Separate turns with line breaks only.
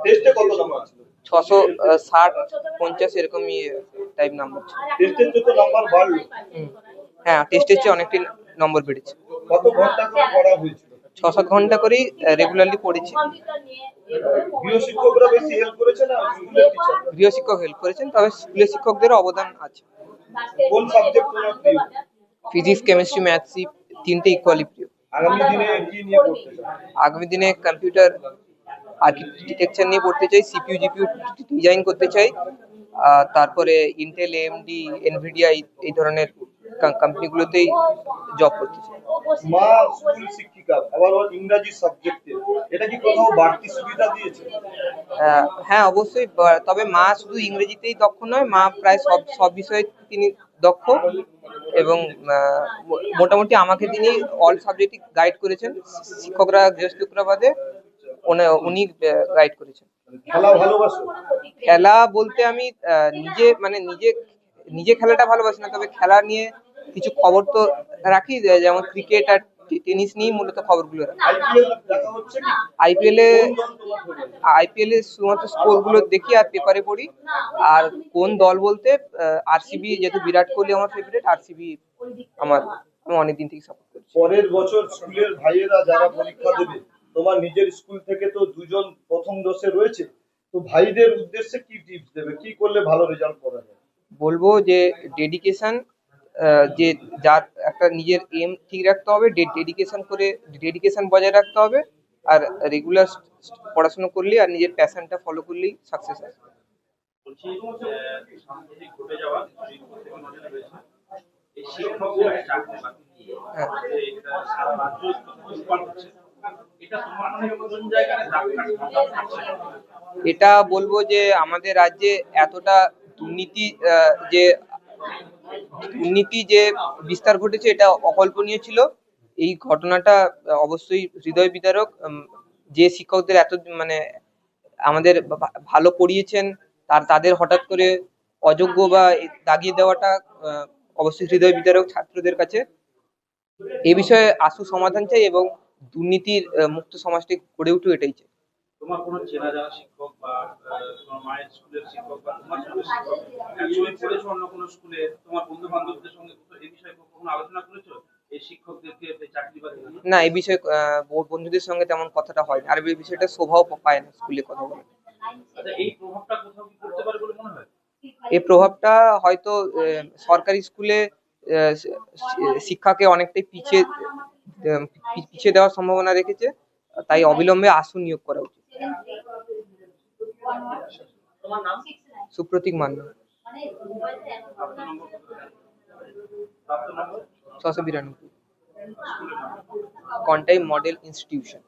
টেস্টে কত নাম্বার ছিল?
660-50 এরকমই টাইপ নাম্বার ছিল।
টেস্টের যত নাম্বার বাড়লো,
হ্যাঁ টেস্টের চেয়ে অনেকটাই নম্বর বেড়েছে।
কত ঘন্টা করে পড়া হয়েছিল?
6-7 ঘন্টা করেই রেগুলারলি পড়েছি।
গৃহশিক্ষকরা বেশি হেল্প করেছে না স্কুলের টিচার?
গৃহশিক্ষক হেল্প করেছেন, তবে স্কুলের শিক্ষকদেরও অবদান আছে।
কোন সাবজেক্ট তোমার প্রিয়?
ফিজিক্স, কেমিস্ট্রি, ম্যাথস তিনটে ইকুয়ালি প্রিয়।
আগামী দিনে কি নিয়ে পড়তে চাও?
আগামী দিনে কম্পিউটার আর্কিটেকচার নিয়ে পড়তে চাই, সিপিইউ জিপিইউ ডিজাইন করতে চাই। তারপরে ইন্টেল, এএমডি, এনভিডিয়া এই ধরনের কোম্পানিগুলোতেই জব করতে চাই।
মা স্কুল শিক্ষিকা, আবার ইংরাজি সাবজেক্টে, এটা কি কোথাও বাড়তি সুবিধা দিয়েছে?
হ্যাঁ অবশ্যই, তবে মা শুধু ইংরেজিতেই দক্ষ নয়, মা প্রায় সব বিষয়ে তিনি দক্ষ, এবং মোটামুটি আমাকে তিনি অল সাবজেক্টই গাইড করেছেন। শিক্ষকরা, গৃহশিক্ষকরা বাদে উনি গাইড করেছেন।
খেলা ভালোবাসো?
খেলা বলতে আমি নিজে খেলাটা ভালোবাসি না, তবে খেলা নিয়ে কিছু খবর তো রাখি, যেমন ক্রিকেট আর টেনিস নিয়েই মূলত খবরগুলো রাখি। আইপিএল এ শুধুমাত্র স্কোর গুলো দেখি আর পেপারে পড়ি। আর কোন দল বলতে আরসিবি, যেহেতু বিরাট কোহলি আমার ফেভারিট, আরসিবি আমি অনেকদিন থেকে সাপোর্ট করছি।
পরের বছর স্কুলের ভাইয়েরা যারা পরীক্ষা দেবে, তোমার নিজের স্কুল থেকে তো 2জন প্রথম দশে রয়েছে, তো ভাইদের উদ্দেশ্যে কি টিপস দেবে? কি করলে ভালো রেজাল্ট করা যায়?
বলবো যে ডেডিকেশন, যে যার একটা নিজের এম ঠিক রাখতে হবে, ডেডিকেশন বজায় রাখতে হবে, আর রেগুলার পড়াশোনা করলে আর নিজের প্যাশনটা ফলো করলেই সাকসেস আসবে। এটা বলবো যে আমাদের রাজ্যে এতটা দুর্নীতি যে বিস্তার ঘটেছে, এটা অকল্পনীয় ছিল। এই ঘটনাটা অবশ্যই হৃদয় বিদারক। যে শিক্ষকদের এত আমাদের ভালো পড়িয়েছেন, তাদের হঠাৎ করে অযোগ্য বা দাগিয়ে দেওয়াটা অবশ্যই হৃদয় বিদারক ছাত্রদের কাছে। এই বিষয়ে আশু সমাধান চাই এবং দুর্নীতির মুক্ত সমাজটি গড়ে উঠুক, এটাই চাই।
তোমার কোনো চেনা জানা শিক্ষক বা তোমার মায়ের স্কুলের শিক্ষক বা তোমার স্কুলের শিক্ষক একসময় পড়েছো অন্য কোনো স্কুলে, তোমার বন্ধু বান্ধবদের সঙ্গে এই বিষয়ে কখনো আলোচনা করেছো এই শিক্ষকদেরকে চাকরি বাকরি?
না, এই বিষয়ে বন্ধুদের সঙ্গে তেমন কথাটা হয় না, আর এই বিষয়টা শোভাও পায় না স্কুলে কথা বলে।
আচ্ছা, এই প্রভাবটা কোথাও কি পড়তে পারে বলে মনে হয়?
এই প্রভাবটা হয়তো সরকারি স্কুলে শিক্ষাকে অনেকটাই পিছিয়ে দেওয়ার সম্ভাবনা রেখেছে, তাই অবিলম্বে আশু নিয়োগ করা উচিত। Supratik Manna, 692, Contai model institution.